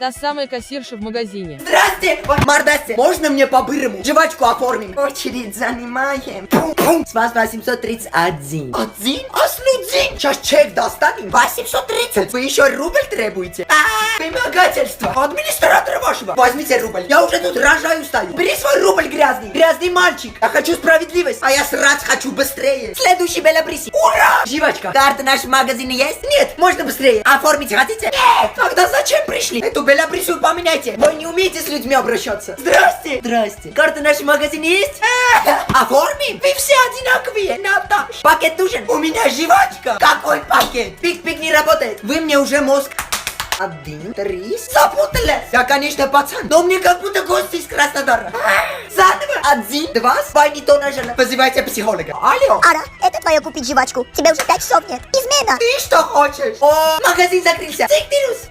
Та самая кассирша в магазине. Здрасте, мордасти, можно мне по-бырому? Жвачку оформим. Очередь занимаем. С вас 831. Один? А слудзин? Сейчас чек достанем. 830. Вы еще рубль требуете? Вымогательство. Администратора вашего. Возьмите рубль. Я уже тут рожаю стою. Бери свой рубль грязный. Грязный мальчик. Я хочу справедливость. А я срать хочу быстрее. Следующий Белобриси. Ура! Жвачка. Карта наш в магазине есть? Нет. Можно быстрее. Оформить хотите? Нет. Тогда зачем пришли? Эту Белобрису поменяйте. Вы не умеете с людьми обращаться. Здрасте. Здрасте. Карта наш в магазине есть? Оформим? Вы все одинаковые, Наташ. Пакет нужен? У меня жвачка. Какой пакет? Пик-пик не работает. Вы мне уже мозг... 1, 3. Запуталась. Я, конечно, пацан, но мне как будто гость из Краснодара. Заново. 1, 2. Спай не то нажала. Позывайте психолога. Алло. Ара, это твоя купить жвачку. Тебе уже 5 часов нет. Измена. Ты что хочешь? О, магазин закрылся. Цикнирус.